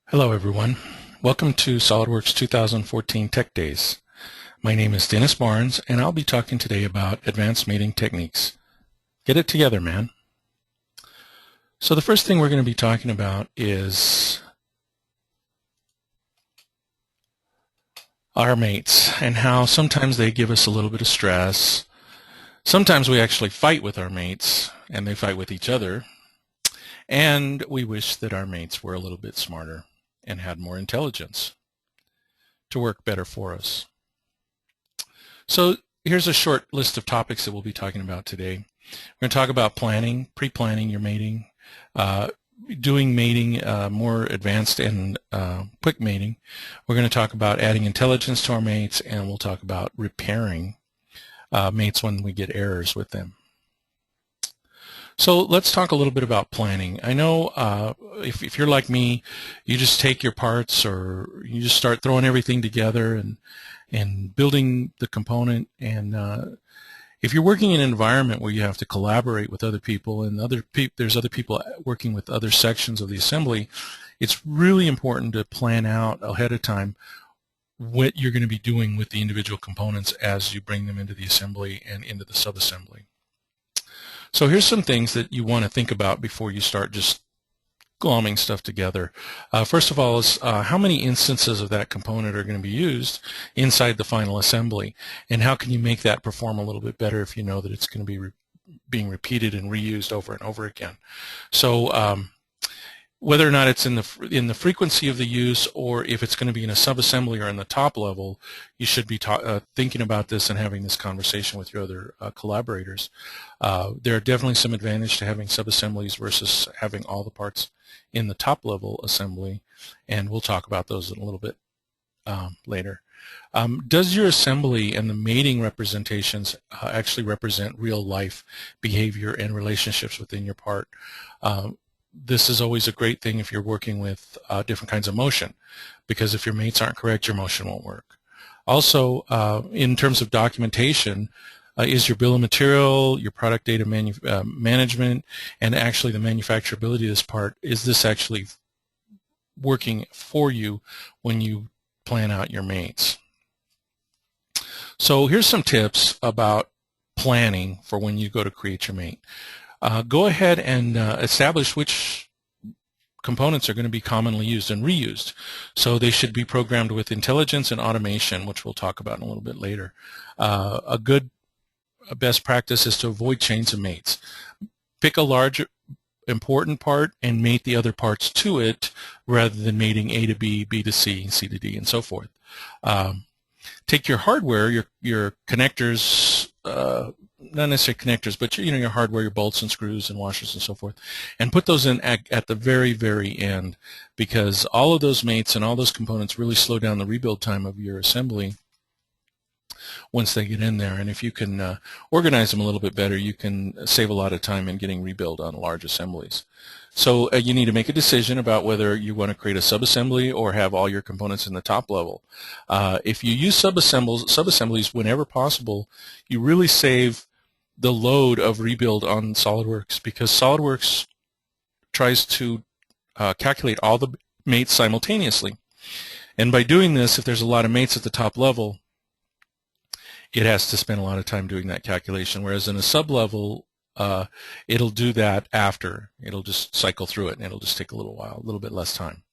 Hello everyone. Welcome to SolidWorks 2014 Tech Days. My name is Dennis Barnes and I'll be talking today about advanced mating techniques. Get it together, man. So the first thing we're going to be talking about is our mates and how sometimes they give us a little bit of stress. Sometimes we actually fight with our mates and they fight with each other. And we wish that our mates were a little bit smarter and had more intelligence to work better for us. So here's a short list of topics that we'll be talking about today. We're going to talk about planning, pre-planning your mating, doing mating more advanced and quick mating. We're going to talk about adding intelligence to our mates, and we'll talk about repairing mates when we get errors with them. So let's talk a little bit about planning. I know if you're like me, you just take your parts or you just start throwing everything together and building the component. And if you're working in an environment where you have to collaborate with other people and there's other people working with other sections of the assembly, it's really important to plan out ahead of time what you're going to be doing with the individual components as you bring them into the assembly and into the subassembly. So here's some things that you want to think about before you start just glomming stuff together. First of all is how many instances of that component are going to be used inside the final assembly, and how can you make that perform a little bit better if you know that it's going to be being repeated and reused over and over again. So whether or not it's in the frequency of the use or if it's going to be in a subassembly or in the top level, you should be thinking about this and having this conversation with your other collaborators. There are definitely some advantage to having subassemblies versus having all the parts in the top level assembly, and we'll talk about those in a little bit later. Does your assembly and the mating representations actually represent real life behavior and relationships within your part? This is always a great thing if you're working with different kinds of motion, because if your mates aren't correct, your motion won't work. Also, in terms of documentation, is your bill of material, your product data management, and actually the manufacturability of this part, is this actually working for you when you plan out your mates? So here's some tips about planning for when you go to create your mate. Go ahead and establish which components are going to be commonly used and reused. So they should be programmed with intelligence and automation, which we'll talk about in a little bit later. A good best practice is to avoid chains of mates. Pick a large important part and mate the other parts to it rather than mating A to B, B to C, C to D, and so forth. Take your hardware, your connectors, not necessarily connectors, but your hardware, your bolts and screws and washers and so forth, and put those in at the very, very end, because all of those mates and all those components really slow down the rebuild time of your assembly once they get in there. And if you can organize them a little bit better, you can save a lot of time in getting rebuild on large assemblies. So you need to make a decision about whether you want to create a subassembly or have all your components in the top level. If you use subassemblies whenever possible, you really save the load of rebuild on SolidWorks, because SolidWorks tries to calculate all the mates simultaneously. And by doing this, if there's a lot of mates at the top level, it has to spend a lot of time doing that calculation, whereas in a sub-level, it'll do that after. It'll just cycle through it, and it'll just take a little while, a little bit less time.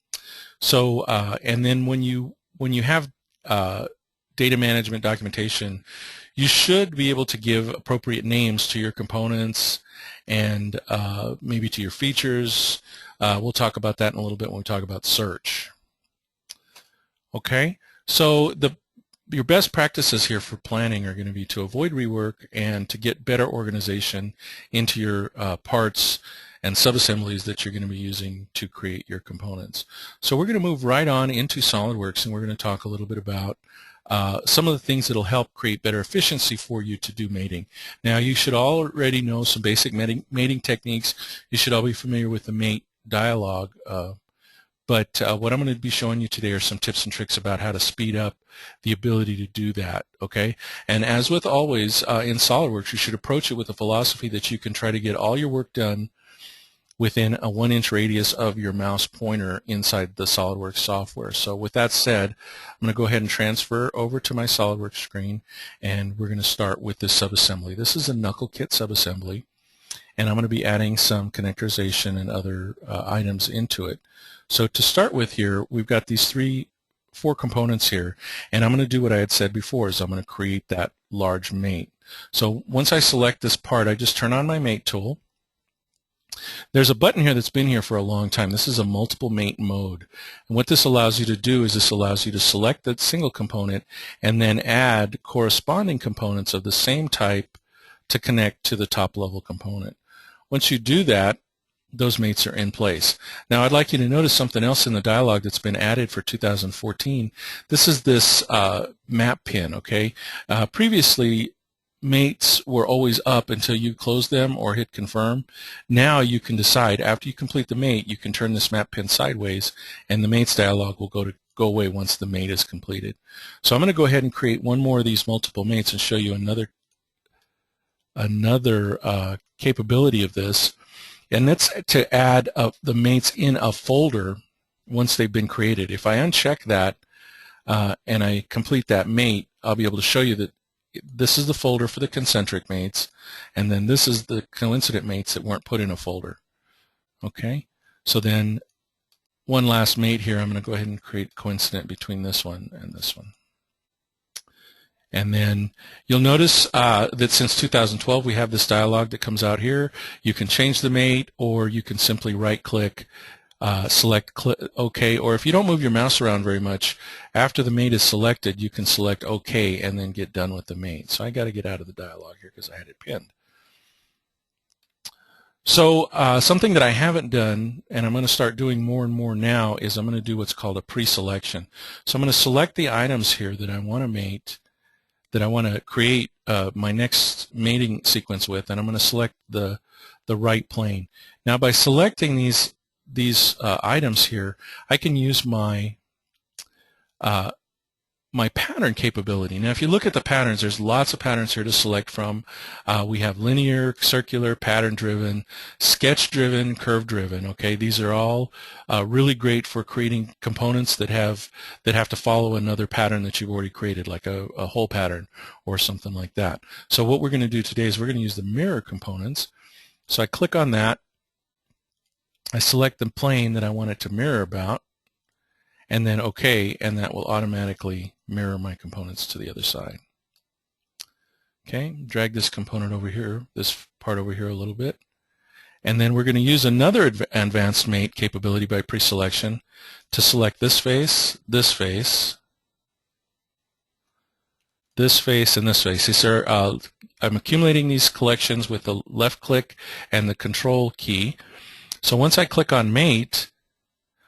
So, and then when you have data management documentation, you should be able to give appropriate names to your components and maybe to your features. We'll talk about that in a little bit when we talk about search. Okay, so your best practices here for planning are going to be to avoid rework and to get better organization into your parts and subassemblies that you're going to be using to create your components. So we're going to move right on into SolidWorks, and we're going to talk a little bit about some of the things that will help create better efficiency for you to do mating. Now, you should already know some basic mating techniques. You should all be familiar with the mate dialog. But what I'm going to be showing you today are some tips and tricks about how to speed up the ability to do that, okay? And as with always in SolidWorks, you should approach it with a philosophy that you can try to get all your work done within a 1-inch radius of your mouse pointer inside the SolidWorks software. So with that said, I'm going to go ahead and transfer over to my SolidWorks screen, and we're going to start with this subassembly. This is a Knuckle Kit Sub Assembly, and I'm going to be adding some connectorization and other items into it. So to start with here, we've got these four components here, and I'm going to do what I had said before, is I'm going to create that large mate. So once I select this part, I just turn on my mate tool. There's a button here that's been here for a long time. This is a multiple mate mode. And what this allows you to do is this allows you to select that single component and then add corresponding components of the same type to connect to the top level component. Once you do that, those mates are in place. Now I'd like you to notice something else in the dialog that's been added for 2014. This is this map pin, okay? Previously, mates were always up until you close them or hit confirm. Now you can decide, after you complete the mate, you can turn this map pin sideways and the mates dialog will go away once the mate is completed. So I'm going to go ahead and create one more of these multiple mates and show you another capability of this, and that's to add the mates in a folder once they've been created. If I uncheck that and I complete that mate, I'll be able to show you that this is the folder for the concentric mates, and then this is the coincident mates that weren't put in a folder. Okay, so then one last mate here, I'm going to go ahead and create coincident between this one and this one. And then you'll notice that since 2012 we have this dialog that comes out here. You can change the mate, or you can simply right-click, select OK, or if you don't move your mouse around very much, after the mate is selected, you can select OK and then get done with the mate. So I got to get out of the dialog here because I had it pinned. So something that I haven't done, and I'm going to start doing more and more now, is I'm going to do what's called a pre-selection. So I'm going to select the items here that I want to mate, that I want to create my next mating sequence with, and I'm going to select the right plane. Now by selecting these items here, I can use my my pattern capability. Now if you look at the patterns, there's lots of patterns here to select from. We have linear, circular, pattern-driven, sketch-driven, curve-driven. Okay, these are all really great for creating components that have to follow another pattern that you've already created, like a hole pattern or something like that. So what we're going to do today is we're going to use the mirror components. So I click on that. I select the plane that I want it to mirror about, and then OK, and that will automatically mirror my components to the other side. Okay, drag this component over here, this part over here a little bit, and then we're going to use another advanced mate capability by pre-selection to select this face, this face, this face, and this face. These are, I'm accumulating these collections with the left click and the control key. So once I click on mate,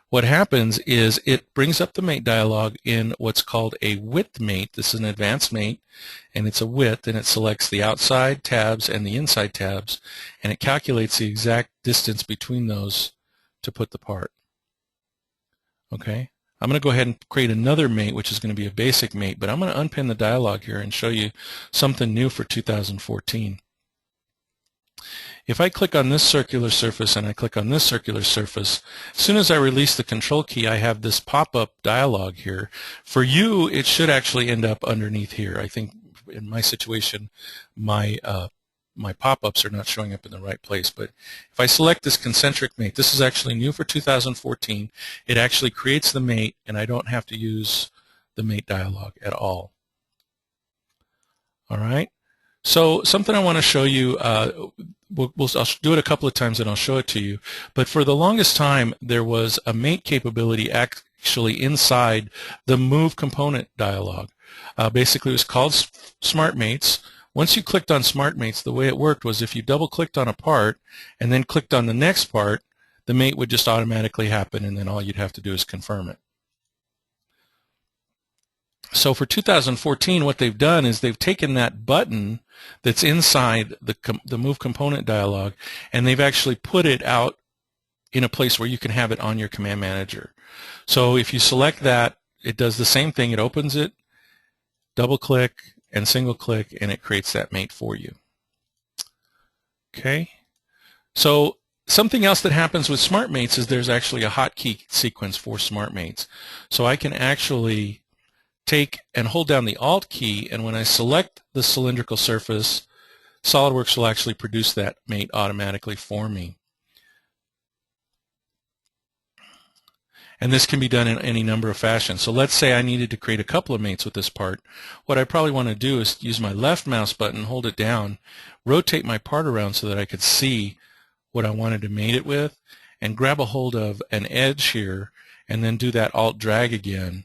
what happens is it brings up the mate dialog in what's called a width mate. This is an advanced mate, and it's a width, and it selects the outside tabs and the inside tabs, and it calculates the exact distance between those to put the part. Okay, I'm going to go ahead and create another mate, which is going to be a basic mate, but I'm going to unpin the dialog here and show you something new for 2014. If I click on this circular surface and I click on this circular surface, as soon as I release the control key, I have this pop-up dialog here. For you, it should actually end up underneath here. I think in my situation, my pop-ups are not showing up in the right place. But if I select this concentric mate, this is actually new for 2014. It actually creates the mate, and I don't have to use the mate dialog at all. All right. So something I want to show you, I'll do it a couple of times and I'll show it to you, but for the longest time there was a mate capability actually inside the move component dialog. Basically it was called Smart Mates. Once you clicked on Smart Mates, the way it worked was if you double clicked on a part and then clicked on the next part, the mate would just automatically happen, and then all you'd have to do is confirm it. So for 2014, what they've done is they've taken that button that's inside the Move Component dialog, and they've actually put it out in a place where you can have it on your command manager. So if you select that, it does the same thing. It opens it, double-click, and single-click, and it creates that mate for you. Okay? So Something else that happens with smart mates is there's actually a hotkey sequence for smart mates. So I can actually take and hold down the Alt key, and when I select the cylindrical surface, SolidWorks will actually produce that mate automatically for me. And this can be done in any number of fashions. So let's say I needed to create a couple of mates with this part. What I probably want to do is use my left mouse button, hold it down, rotate my part around so that I could see what I wanted to mate it with, and grab a hold of an edge here, and then do that Alt drag again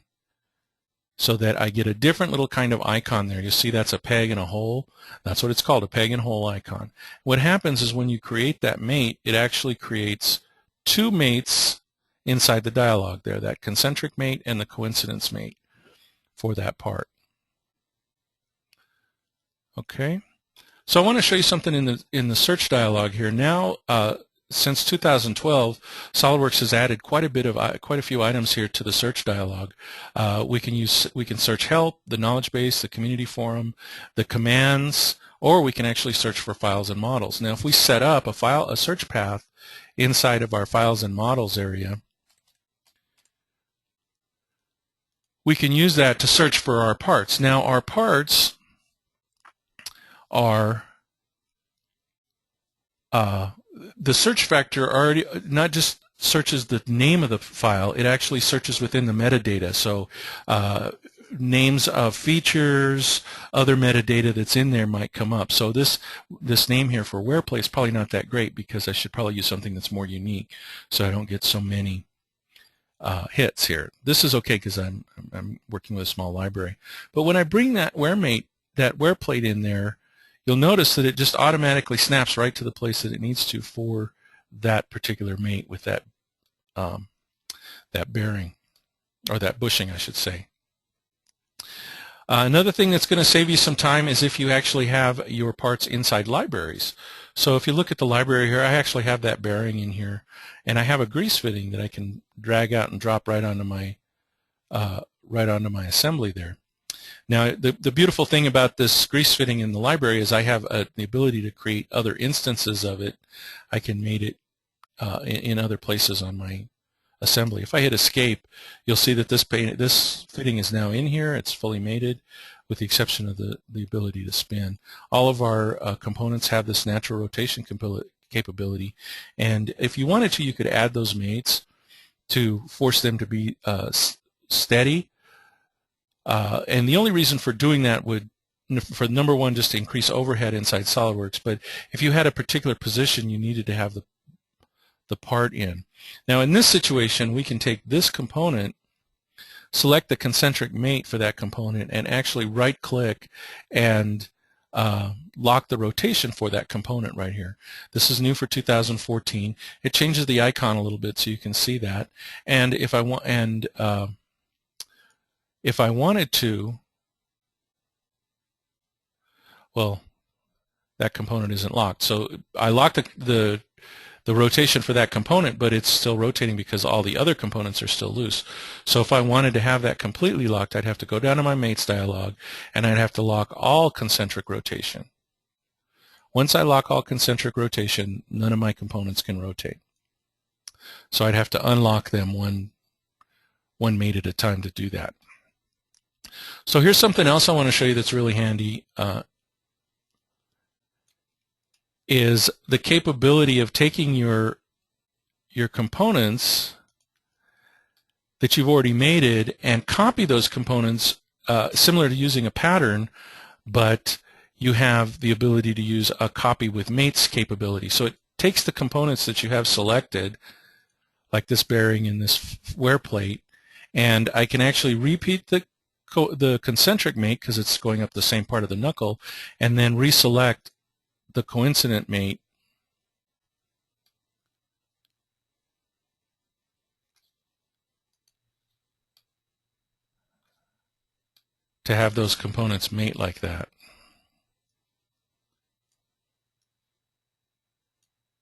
so that I get a different little kind of icon there. You see that's a peg and a hole. That's what it's called, a peg and hole icon. What happens is when you create that mate, it actually creates two mates inside the dialog there, that concentric mate and the coincidence mate for that part. Okay. So I want to show you something in the search dialog here. Now, since 2012, SolidWorks has added quite a few items here to the search dialog. We can search help, the knowledge base, the community forum, the commands, or we can actually search for files and models. Now, if we set up a search path inside of our files and models area, we can use that to search for our parts. Now, our parts are the search factor already not just searches the name of the file, it actually searches within the metadata. So names of features, other metadata that's in there might come up. So this name here for WearPlay is probably not that great, because I should probably use something that's more unique so I don't get so many hits here. This is okay because I'm working with a small library. But when I bring that WearPlate in there, you'll notice that it just automatically snaps right to the place that it needs to for that particular mate with that that bearing, or that bushing, I should say. Another thing that's going to save you some time is if you actually have your parts inside libraries. So if you look at the library here, I actually have that bearing in here, and I have a grease fitting that I can drag out and drop right onto my assembly there. Now, the beautiful thing about this grease fitting in the library is I have the ability to create other instances of it. I can mate it in other places on my assembly. If I hit escape, you'll see that this fitting is now in here. It's fully mated, with the exception of the ability to spin. All of our components have this natural rotation capability, and if you wanted to, you could add those mates to force them to be steady. And the only reason for doing that would, for number one, just to increase overhead inside SolidWorks, but if you had a particular position you needed to have the part in. Now in this situation, we can take this component, select the concentric mate for that component, and actually right-click and lock the rotation for that component right here. This is new for 2014. It changes the icon a little bit so you can see that. And if I wanted to, well, that component isn't locked. So I locked the rotation for that component, but it's still rotating because all the other components are still loose. So if I wanted to have that completely locked, I'd have to go down to my mates dialog, and I'd have to lock all concentric rotation. Once I lock all concentric rotation, none of my components can rotate. So I'd have to unlock them one mate at a time to do that. So here's something else I want to show you that's really handy, is the capability of taking your components that you've already mated and copy those components, similar to using a pattern, but you have the ability to use a copy with mates capability. So it takes the components that you have selected, like this bearing and this wear plate, and I can actually repeat the concentric mate because it's going up the same part of the knuckle, and then reselect the coincident mate to have those components mate like that.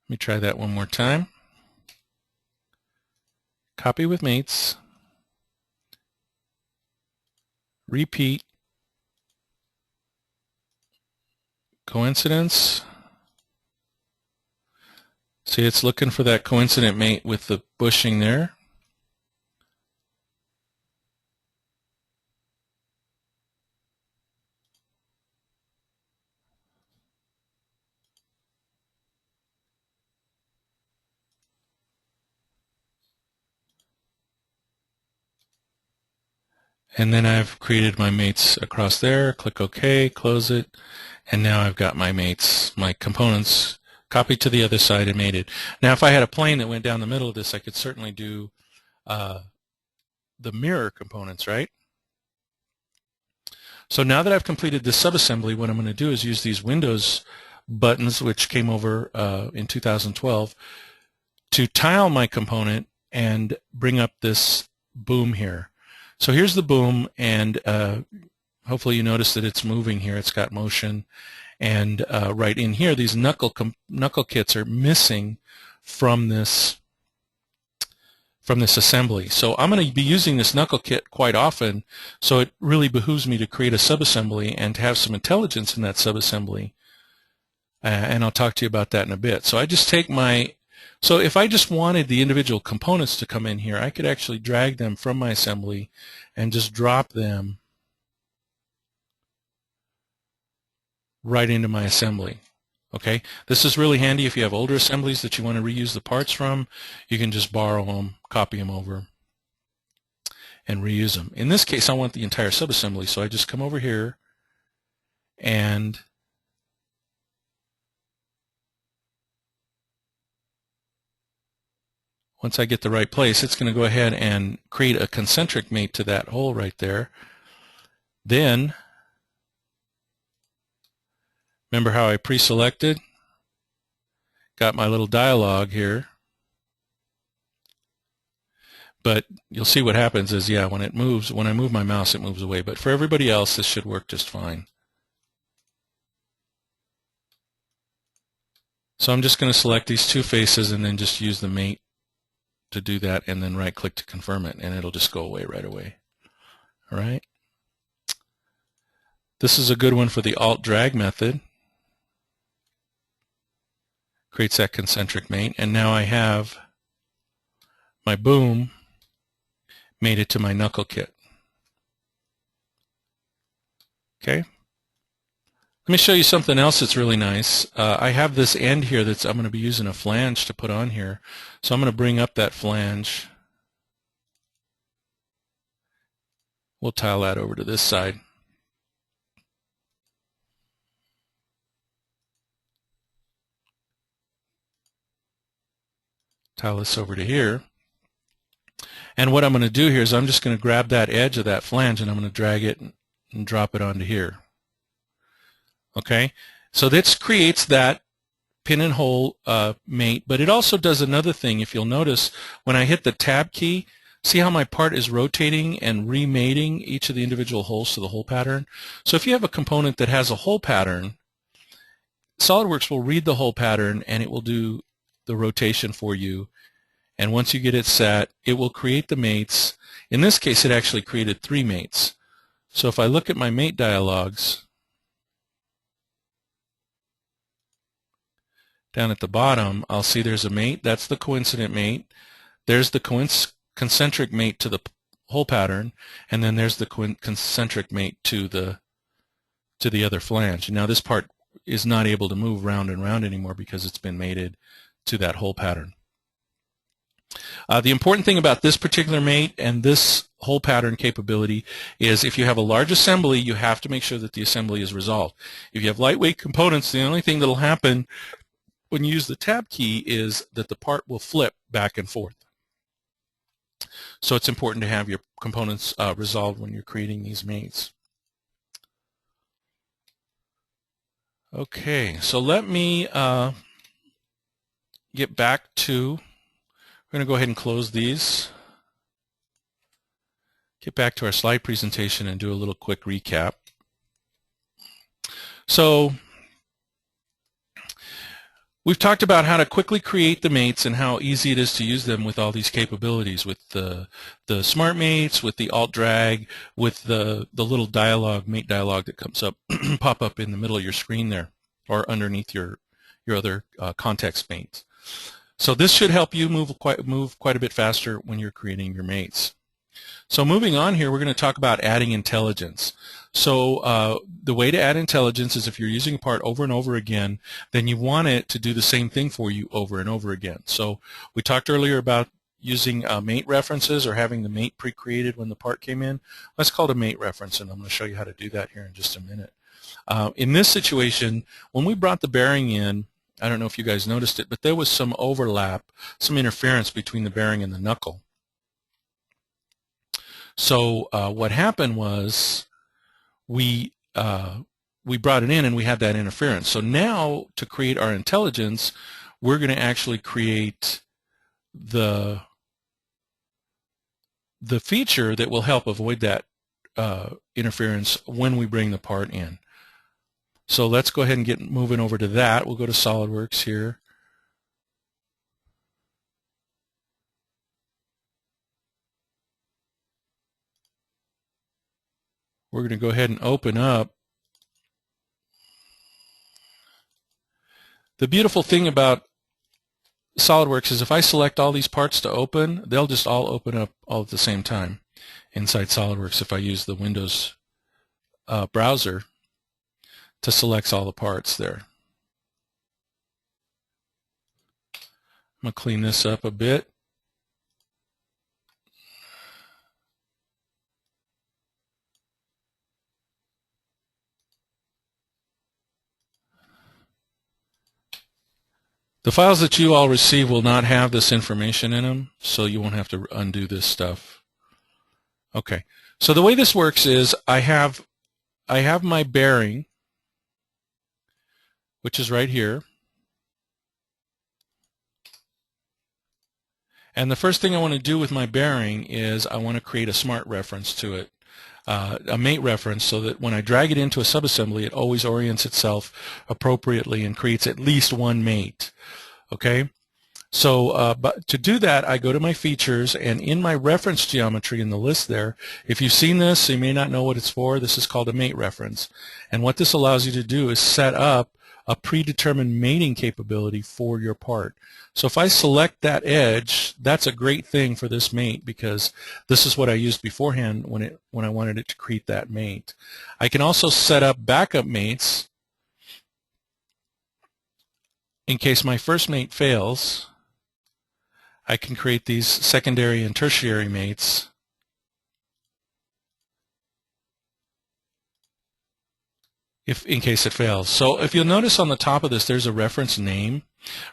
Let me try that one more time. Copy with mates, repeat, coincidence, See, it's looking for that coincident mate with the bushing there. And then I've created my mates across there. Click OK, close it, and now I've got my mates, my components copied to the other side and mated. Now if I had a plane that went down the middle of this, I could certainly do the mirror components, right? So now that I've completed this subassembly, what I'm going to do is use these Windows buttons, which came over in 2012, to tile my component and bring up this boom here. So here's the boom, and hopefully you notice that it's moving here. It's got motion, and right in here, these knuckle kits are missing from this assembly. So I'm going to be using this knuckle kit quite often, so it really behooves me to create a subassembly and to have some intelligence in that subassembly. And I'll talk to you about that in a bit. So I just take so if I just wanted the individual components to come in here, I could actually drag them from my assembly and just drop them right into my assembly. Okay, this is really handy if you have older assemblies that you want to reuse the parts from. You can just borrow them, copy them over, and reuse them. In this case, I want the entire subassembly, so I just come over here and once I get the right place, it's going to go ahead and create a concentric mate to that hole right there. Then, remember how I pre-selected? Got my little dialog here. But you'll see what happens is, yeah, when it moves, when I move my mouse, it moves away. But for everybody else, this should work just fine. So I'm just going to select these two faces and then just use the mate to do that, and then right-click to confirm it, and it'll just go away right away. All right. This is a good one for the Alt-Drag method. Creates that concentric mate, and now I have my boom mated to my knuckle kit. Okay. Let me show you something else that's really nice. I have this end here I'm going to be using a flange to put on here. So I'm going to bring up that flange. We'll tile that over to this side. Tile this over to here. And what I'm going to do here is I'm just going to grab that edge of that flange and I'm going to drag it and drop it onto here. Okay, so this creates that pin and hole mate, but it also does another thing. If you'll notice, when I hit the tab key, see how my part is rotating and remating each of the individual holes to the hole pattern? So if you have a component that has a hole pattern, SolidWorks will read the hole pattern and it will do the rotation for you. And once you get it set, it will create the mates. In this case, it actually created 3 mates. So if I look at my mate dialogues, down at the bottom, I'll see there's a mate. That's the coincident mate. There's the concentric mate to the hole pattern, and then there's the concentric mate to the other flange. Now this part is not able to move round and round anymore because it's been mated to that hole pattern. The important thing about this particular mate and this hole pattern capability is if you have a large assembly, you have to make sure that the assembly is resolved. If you have lightweight components, the only thing that will happen when you use the tab key is that the part will flip back and forth. So it's important to have your components resolved when you're creating these mates. Okay, so let me get back to, we're going to go ahead and close these. Get back to our slide presentation and do a little quick recap. So we've talked about how to quickly create the mates and how easy it is to use them with all these capabilities, with the smart mates, with the alt drag, with the little mate dialog that comes up, pop up in the middle of your screen there, or underneath your other context mates. So this should help you move quite a bit faster when you're creating your mates. So moving on here, we're going to talk about adding intelligence. So the way to add intelligence is if you're using a part over and over again, then you want it to do the same thing for you over and over again. So we talked earlier about using mate references or having the mate pre-created when the part came in. Let's call it a mate reference, and I'm going to show you how to do that here in just a minute. In this situation, when we brought the bearing in, I don't know if you guys noticed it, but there was some overlap, some interference between the bearing and the knuckle. So what happened was we brought it in and we had that interference. So now to create our intelligence, we're going to actually create the feature that will help avoid that interference when we bring the part in. So let's go ahead and get moving over to that. We'll go to SolidWorks here. We're going to go ahead and open up. The beautiful thing about SolidWorks is if I select all these parts to open, they'll just all open up all at the same time inside SolidWorks if I use the Windows browser to select all the parts there. I'm going to clean this up a bit. The files that you all receive will not have this information in them, so you won't have to undo this stuff. Okay, so the way this works is I have my bearing, which is right here. And the first thing I want to do with my bearing is I want to create a smart reference to it, a mate reference, so that when I drag it into a subassembly, it always orients itself appropriately and creates at least one mate. Okay? So but to do that, I go to my features, and in my reference geometry in the list there, if you've seen this, you may not know what it's for. This is called a mate reference. And what this allows you to do is set up a predetermined mating capability for your part. So if I select that edge, that's a great thing for this mate because this is what I used beforehand when I wanted it to create that mate. I can also set up backup mates in case my first mate fails. I can create these secondary and tertiary mates. In case it fails. So if you'll notice on the top of this, there's a reference name.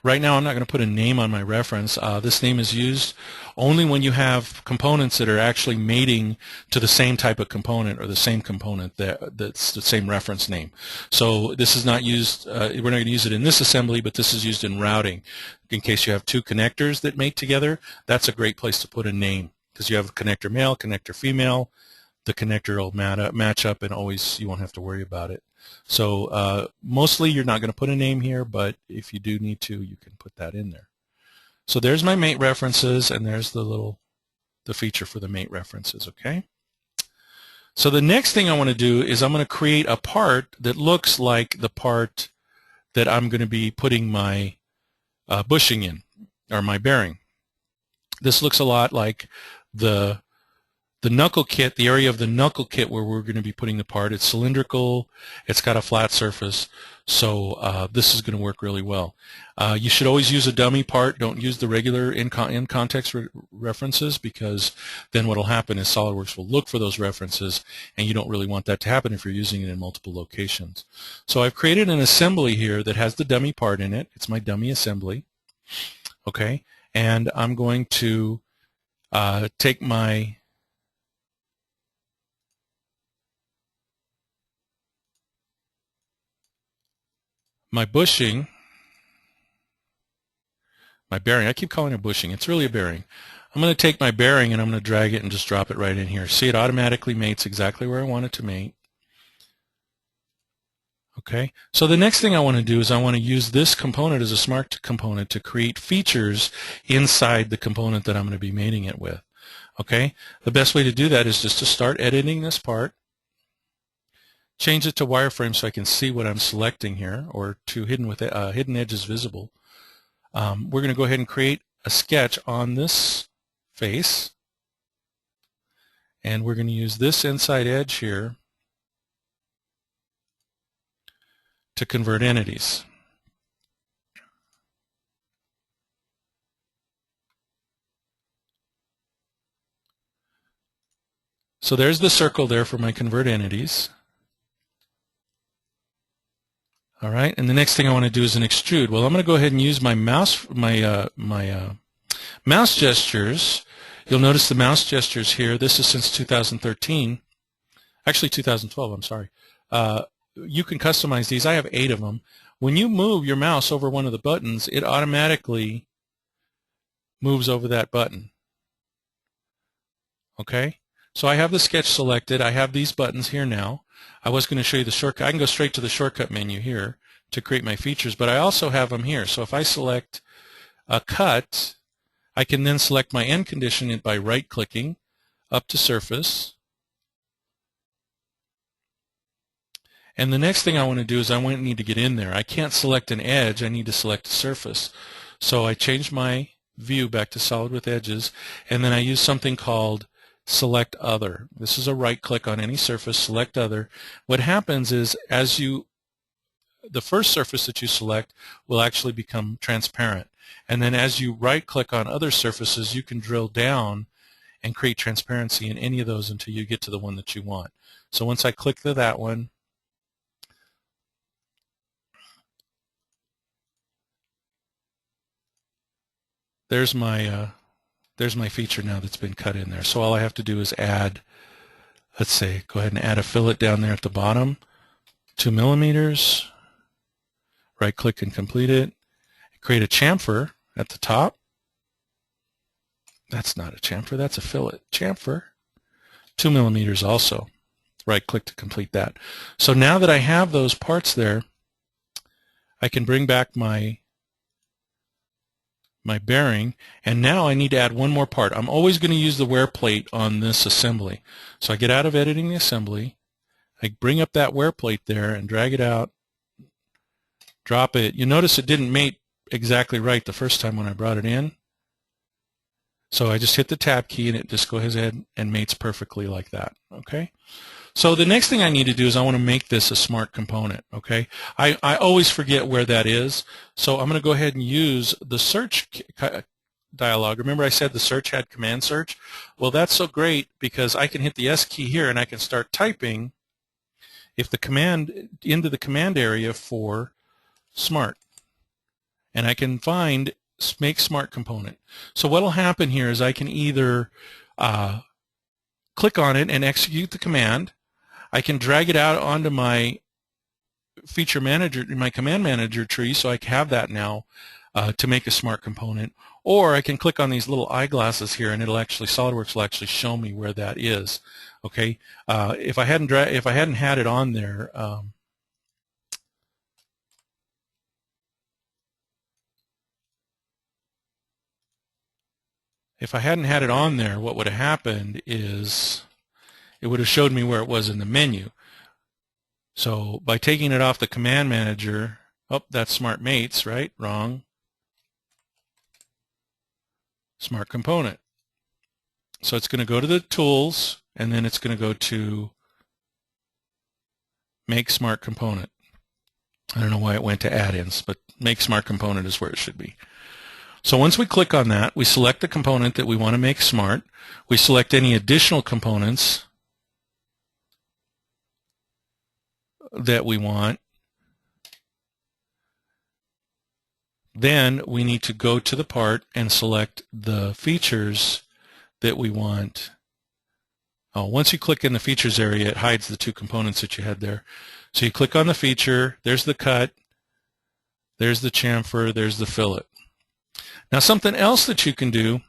Right now I'm not going to put a name on my reference. This name is used only when you have components that are actually mating to the same type of component or the same component that's the same reference name. So this is not used, we're not going to use it in this assembly, but this is used in routing. In case you have two connectors that mate together, that's a great place to put a name because you have a connector male, connector female. The connector will match up and always you won't have to worry about it. So mostly you're not going to put a name here, but if you do need to, you can put that in there. So there's my mate references, and there's the feature for the mate references, okay? So the next thing I want to do is I'm going to create a part that looks like the part that I'm going to be putting my bushing in, or my bearing. This looks a lot like the knuckle kit, the area of the knuckle kit where we're going to be putting the part. It's cylindrical, it's got a flat surface, so this is going to work really well. You should always use a dummy part. Don't use the regular in-context references, because then what will happen is SolidWorks will look for those references, and you don't really want that to happen if you're using it in multiple locations. So I've created an assembly here that has the dummy part in it. It's my dummy assembly, okay? And I'm going to take my bushing, my bearing. I keep calling it bushing. It's really a bearing. I'm going to take my bearing and I'm going to drag it and just drop it right in here. See, it automatically mates exactly where I want it to mate. Okay, so the next thing I want to do is I want to use this component as a smart component to create features inside the component that I'm going to be mating it with. Okay, the best way to do that is just to start editing this part. Change it to wireframe so I can see what I'm selecting here, or to hidden edges visible. We're going to go ahead and create a sketch on this face, and we're going to use this inside edge here to convert entities. So there's the circle there for my convert entities. All right, and the next thing I want to do is an extrude. Well, I'm going to go ahead and use my mouse gestures. You'll notice the mouse gestures here. This is since 2013, actually 2012. I'm sorry. You can customize these. I have 8 of them. When you move your mouse over one of the buttons, it automatically moves over that button. Okay. So I have the sketch selected. I have these buttons here now. I was going to show you the shortcut. I can go straight to the shortcut menu here to create my features, but I also have them here. So if I select a cut, I can then select my end condition by right-clicking up to surface. And the next thing I want to do is I need to get in there. I can't select an edge. I need to select a surface. So I change my view back to solid with edges, and then I use something called select other. This is a right click on any surface, select other. What happens is the first surface that you select will actually become transparent. And then as you right click on other surfaces, you can drill down and create transparency in any of those until you get to the one that you want. So once I click that one, there's my feature now that's been cut in there. So all I have to do is add, let's say, go ahead and add a fillet down there at the bottom, 2 millimeters, right click and complete it, create a chamfer at the top. That's not a chamfer, that's a fillet. Chamfer, 2 millimeters also, right click to complete that. So now that I have those parts there, I can bring back my bearing, and now I need to add one more part. I'm always going to use the wear plate on this assembly. So I get out of editing the assembly, I bring up that wear plate there and drag it out, drop it. You notice it didn't mate exactly right the first time when I brought it in. So I just hit the tab key and it just goes ahead and mates perfectly like that. Okay. So the next thing I need to do is I want to make this a smart component. Okay. I always forget where that is. So I'm going to go ahead and use the search dialog. Remember I said the search had command search? Well, that's so great because I can hit the S key here and I can start typing if the command into the command area for smart. And I can find make smart component. So what will happen here is I can either click on it and execute the command. I can drag it out onto my feature manager, my command manager tree, so I have that now to make a smart component. Or I can click on these little eyeglasses here, and it'll actually SolidWorks will actually show me where that is. Okay, if I hadn't had it on there. If I hadn't had it on there, what would have happened is it would have showed me where it was in the menu. So by taking it off the command manager, oh, that's Smart Mates, right? Wrong. Smart Component. So it's going to go to the tools, and then it's going to go to Make Smart Component. I don't know why it went to add-ins, but Make Smart Component is where it should be. So once we click on that, we select the component that we want to make smart. We select any additional components that we want. Then we need to go to the part and select the features that we want. Oh, once you click in the features area, it hides the 2 components that you had there. So you click on the feature, there's the cut, there's the chamfer, there's the fillet. Now something else that you can do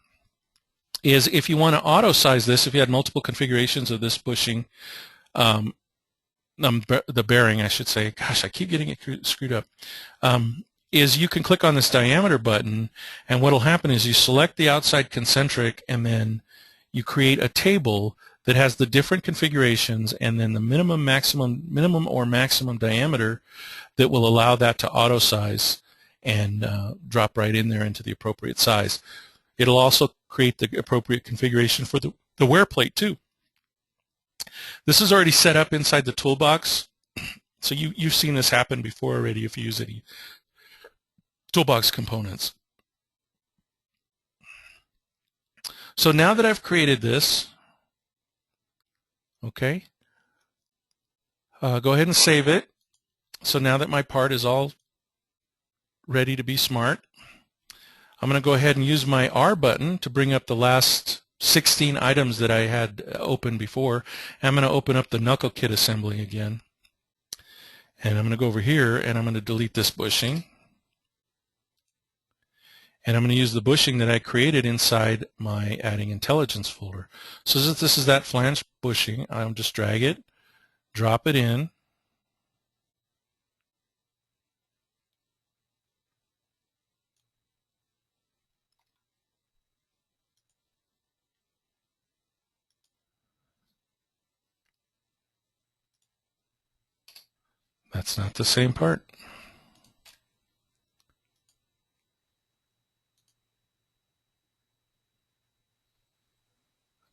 is if you want to auto size this, if you had multiple configurations of this bushing, the bearing I should say, gosh I keep getting it screwed up, is you can click on this diameter button, and what will happen is you select the outside concentric and then you create a table that has the different configurations and then the minimum or maximum diameter that will allow that to auto size. and drop right in there into the appropriate size. It'll also create the appropriate configuration for the wear plate too. This is already set up inside the toolbox, so you've seen this happen before already if you use any toolbox components. So now that I've created this, okay, go ahead and save it. So now that my part is all ready to be smart, I'm going to go ahead and use my R button to bring up the last 16 items that I had opened before. I'm going to open up the Knuckle Kit Assembly again. And I'm going to go over here and I'm going to delete this bushing. And I'm going to use the bushing that I created inside my Adding Intelligence folder. So this is that flange bushing. I'll just drag it, drop it in. That's not the same part.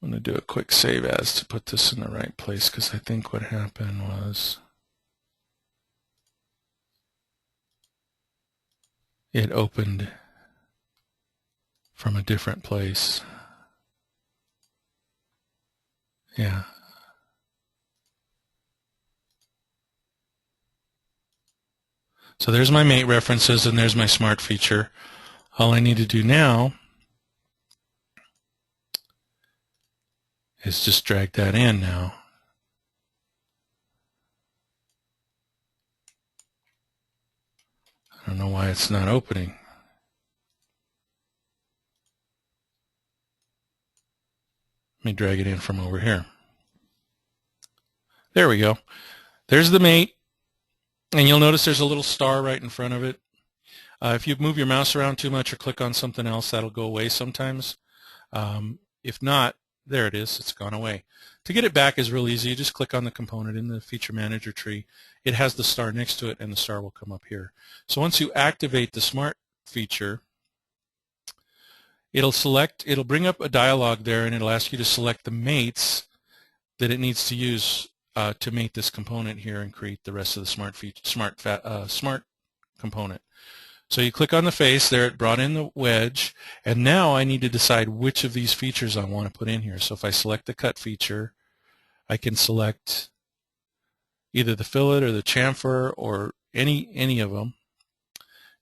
I'm going to do a quick save as to put this in the right place, because I think what happened was it opened from a different place. Yeah. So there's my mate references and there's my smart feature. All I need to do now is just drag that in now. I don't know why it's not opening. Let me drag it in from over here. There we go. There's the mate. And you'll notice there's a little star right in front of it. If you move your mouse around too much or click on something else, that'll go away sometimes. If not, there it is. It's gone away. To get it back is real easy. You just click on the component in the Feature Manager tree. It has the star next to it, and the star will come up here. So once you activate the Smart feature, it'll bring up a dialog there, and it'll ask you to select the mates that it needs to use to mate this component here and create the rest of the smart component. So you click on the face there, it brought in the wedge, and now I need to decide which of these features I want to put in here. So if I select the cut feature, I can select either the fillet or the chamfer or any of them.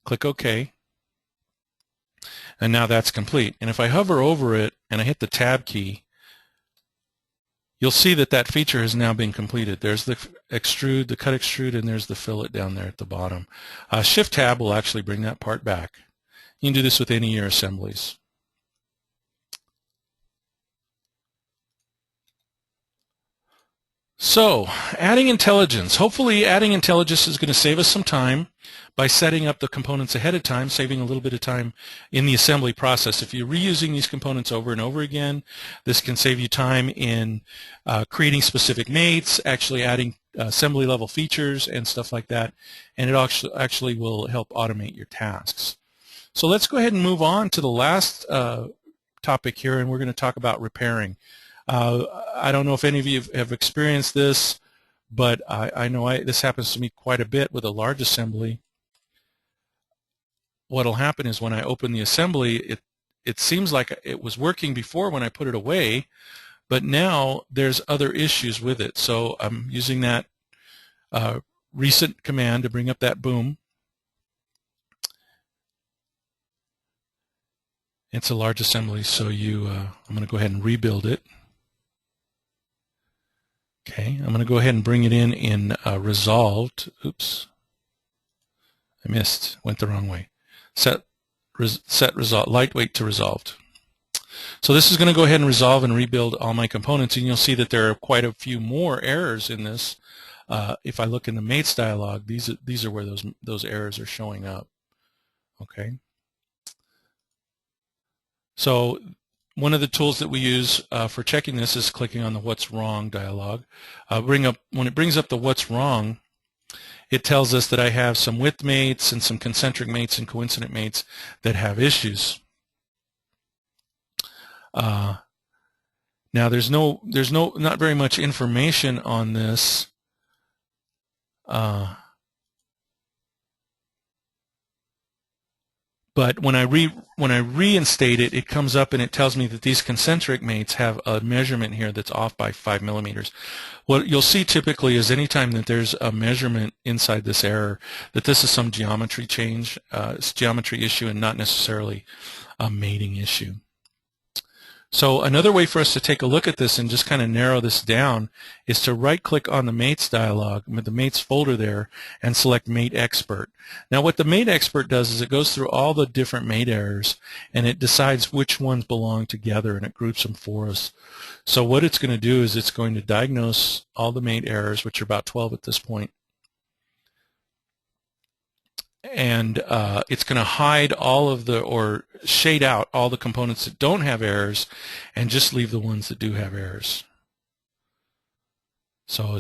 Click OK, and now that's complete. And if I hover over it and I hit the Tab key, you'll see that that feature has now been completed. There's the extrude, the cut extrude, and there's the fillet down there at the bottom. Shift Tab will actually bring that part back. You can do this with any of your assemblies. So, adding intelligence. Hopefully adding intelligence is going to save us some time by setting up the components ahead of time, saving a little bit of time in the assembly process. If you're reusing these components over and over again, this can save you time in creating specific mates, actually adding assembly level features and stuff like that, and it actually will help automate your tasks. So let's go ahead and move on to the last topic here, and we're going to talk about repairing. I don't know if any of you have experienced this, but I know this happens to me quite a bit with a large assembly. What will happen is when I open the assembly, it seems like it was working before when I put it away, but now there's other issues with it. So I'm using that recent command to bring up that boom. It's a large assembly, so I'm going to go ahead and rebuild it. Okay, I'm going to go ahead and bring it in resolved. Oops, I missed, went the wrong way. Set resolve, lightweight to resolved. So this is going to go ahead and resolve and rebuild all my components, and you'll see that there are quite a few more errors in this. If I look in the mates dialog, these are where those errors are showing up. Okay. So one of the tools that we use for checking this is clicking on the What's Wrong dialog. When it brings up the What's Wrong, it tells us that I have some width mates and some concentric mates and coincident mates that have issues. Now there's not very much information on this. But when I reinstate it, it comes up and it tells me that these concentric mates have a measurement here that's off by 5 millimeters. What you'll see typically is anytime that there's a measurement inside this error, that this is some geometry change, it's a geometry issue and not necessarily a mating issue. So another way for us to take a look at this and just kind of narrow this down is to right-click on the Mates dialog, with the Mates folder there, and select Mate Expert. Now what the Mate Expert does is it goes through all the different mate errors and it decides which ones belong together and it groups them for us. So what it's going to do is it's going to diagnose all the mate errors, which are about 12 at this point, and it's going to hide all of the, or shade out all the components that don't have errors and just leave the ones that do have errors. So,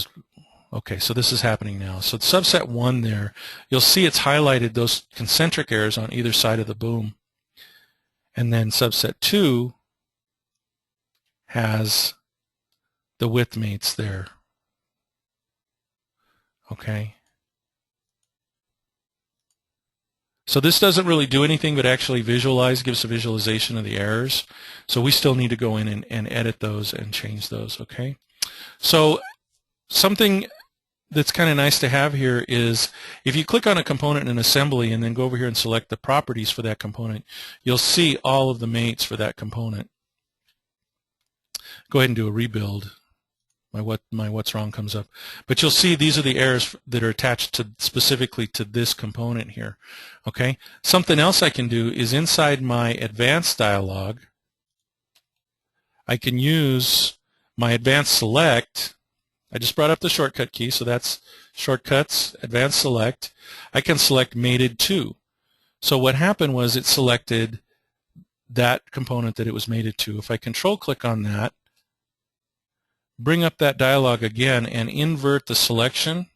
okay, so this is happening now. So subset 1 there, you'll see it's highlighted those concentric errors on either side of the boom. And then subset 2 has the width mates there. Okay. So this doesn't really do anything but actually visualize, gives a visualization of the errors. So we still need to go in and edit those and change those, okay? So something that's kind of nice to have here is if you click on a component in assembly and then go over here and select the properties for that component, you'll see all of the mates for that component. Go ahead and do a rebuild. My what's wrong comes up. But you'll see these are the errors that are attached to specifically to this component here. Okay. Something else I can do is inside my advanced dialog, I can use my advanced select. I just brought up the shortcut key, so that's shortcuts, advanced select. I can select mated to. So what happened was it selected that component that it was mated to. If I control click on that, bring up that dialog again and invert the selection.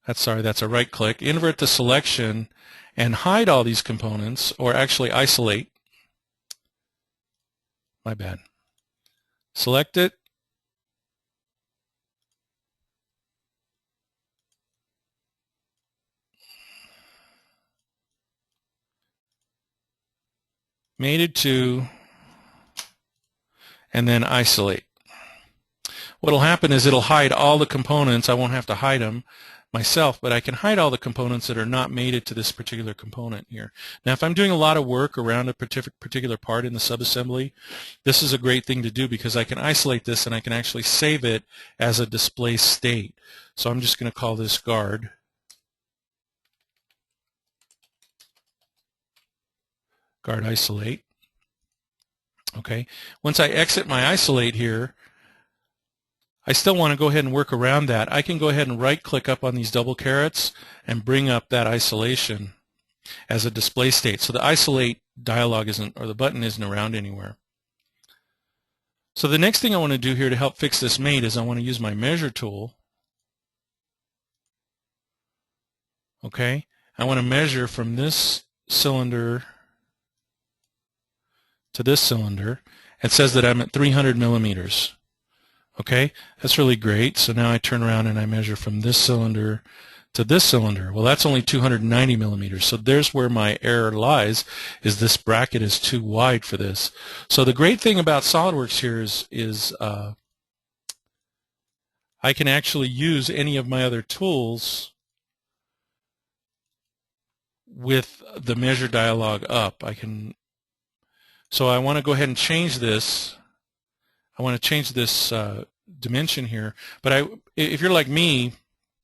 That's a right click. Invert the selection and hide all these components, or actually isolate. My bad. Select it. Mated to, and then isolate. What'll happen is it'll hide all the components. I won't have to hide them myself, but I can hide all the components that are not mated to this particular component here. Now, if I'm doing a lot of work around a particular part in the subassembly, this is a great thing to do because I can isolate this and I can actually save it as a display state. So I'm just going to call this guard. Guard isolate. Okay. Once I exit my isolate here, I still want to go ahead and work around that. I can go ahead and right-click up on these double carets and bring up that isolation as a display state. So the isolate dialog isn't, or the button isn't around anywhere. So the next thing I want to do here to help fix this mate is I want to use my measure tool. Okay. I want to measure from this cylinder to this cylinder. It says that I'm at 300 millimeters. Okay, that's really great. So now I turn around and I measure from this cylinder to this cylinder. Well, that's only 290 millimeters. So there's where my error lies, is this bracket is too wide for this. So the great thing about SolidWorks here is I can actually use any of my other tools with the measure dialog up. So I want to go ahead and change this. I want to change this dimension here, but if you're like me,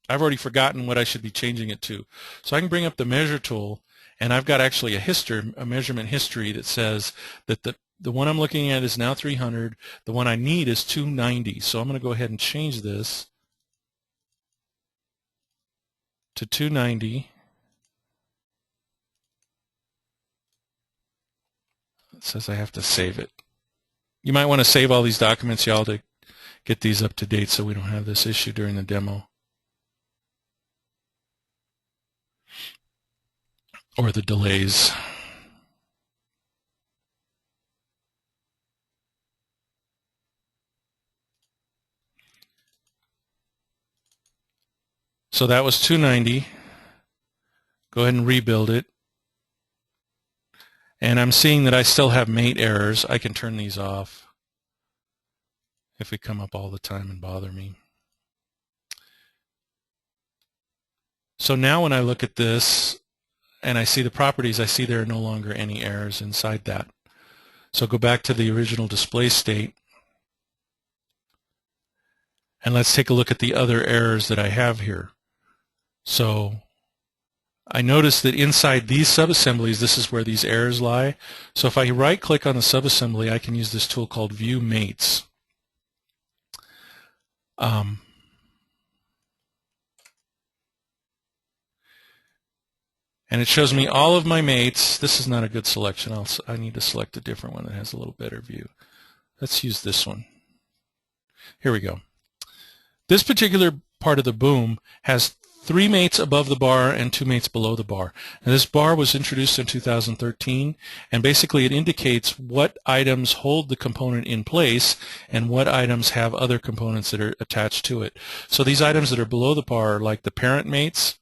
I've already forgotten what I should be changing it to. So I can bring up the measure tool, and I've got actually a measurement history that says that the one I'm looking at is now 300. The one I need is 290. So I'm going to go ahead and change this to 290. It says I have to save it. You might want to save all these documents, y'all, to get these up to date so we don't have this issue during the demo or the delays. So that was 290. Go ahead and rebuild it. And I'm seeing that I still have mate errors. I can turn these off if they come up all the time and bother me. So now when I look at this and I see the properties, I see there are no longer any errors inside that. So go back to the original display state. And let's take a look at the other errors that I have here. So I notice that inside these subassemblies, this is where these errors lie. So if I right-click on the subassembly, I can use this tool called View Mates. And it shows me all of my mates. This is not a good selection. I need to select a different one that has a little better view. Let's use this one. Here we go. This particular part of the boom has 3 mates above the bar and 2 mates below the bar. And this bar was introduced in 2013, and basically it indicates what items hold the component in place and what items have other components that are attached to it. So these items that are below the bar are like the parent mates,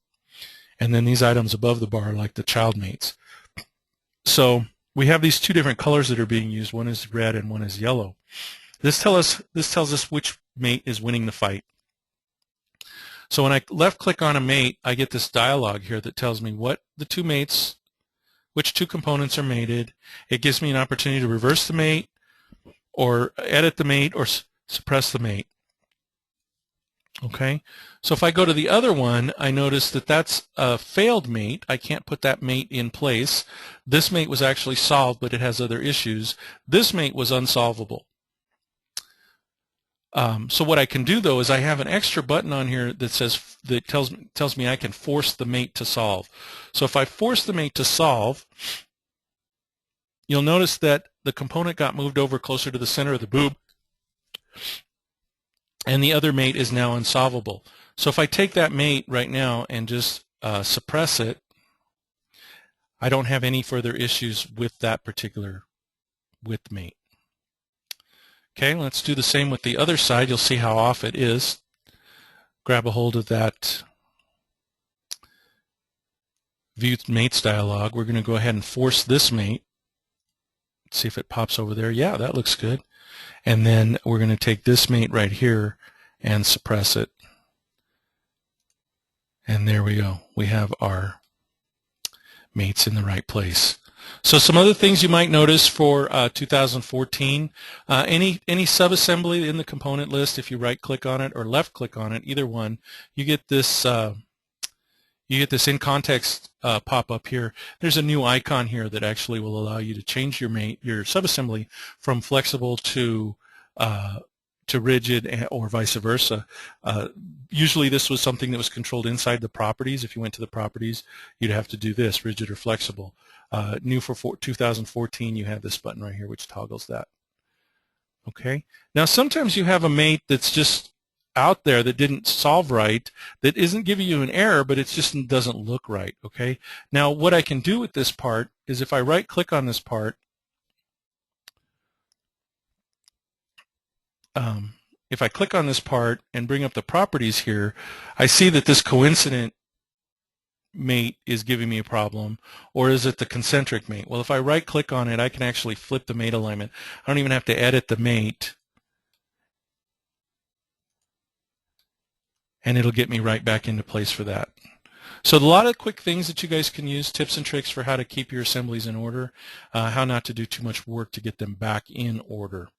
and then these items above the bar are like the child mates. So we have these 2 different colors that are being used. One is red and one is yellow. This tells us which mate is winning the fight. So when I left-click on a mate, I get this dialog here that tells me what the 2 mates, which 2 components are mated. It gives me an opportunity to reverse the mate, or edit the mate, or suppress the mate. Okay, so if I go to the other one, I notice that that's a failed mate. I can't put that mate in place. This mate was actually solved, but it has other issues. This mate was unsolvable. So what I can do, though, is I have an extra button on here that tells me I can force the mate to solve. So if I force the mate to solve, you'll notice that the component got moved over closer to the center of the boob, and the other mate is now unsolvable. So if I take that mate right now and just suppress it, I don't have any further issues with that particular width mate. Okay, let's do the same with the other side. You'll see how off it is. Grab a hold of that View Mates dialog. We're going to go ahead and force this mate. Let's see if it pops over there. Yeah, that looks good. And then we're going to take this mate right here and suppress it. And there we go. We have our mates in the right place. So some other things you might notice for 2014, any subassembly in the component list, if you right-click on it or left-click on it, either one, you get this in context pop-up here. There's a new icon here that actually will allow you to change your subassembly from flexible to rigid or vice versa. Usually this was something that was controlled inside the properties. If you went to the properties, you'd have to do this, rigid or flexible. New for 2014, you have this button right here which toggles that. Okay. Now sometimes you have a mate that's just out there that didn't solve right, that isn't giving you an error, but it just doesn't look right. Okay. Now what I can do with this part is if I right-click on this part, if I click on this part and bring up the properties here, I see that this coincident mate is giving me a problem, or is it the concentric mate? Well, if I right-click on it, I can actually flip the mate alignment. I don't even have to edit the mate, and it'll get me right back into place for that. So a lot of quick things that you guys can use, tips and tricks for how to keep your assemblies in order, how not to do too much work to get them back in order.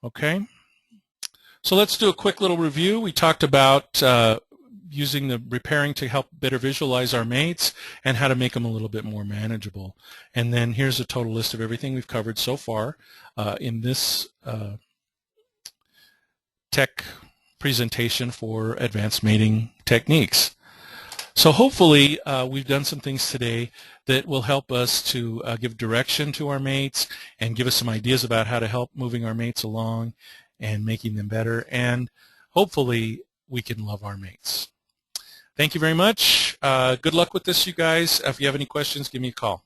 Okay, so let's do a quick little review. We talked about using the repairing to help better visualize our mates and how to make them a little bit more manageable. And then here's a total list of everything we've covered so far in this tech presentation for advanced mating techniques. So hopefully we've done some things today that will help us to give direction to our mates and give us some ideas about how to help moving our mates along and making them better, and hopefully we can love our mates. Thank you very much. Good luck with this, you guys. If you have any questions, give me a call.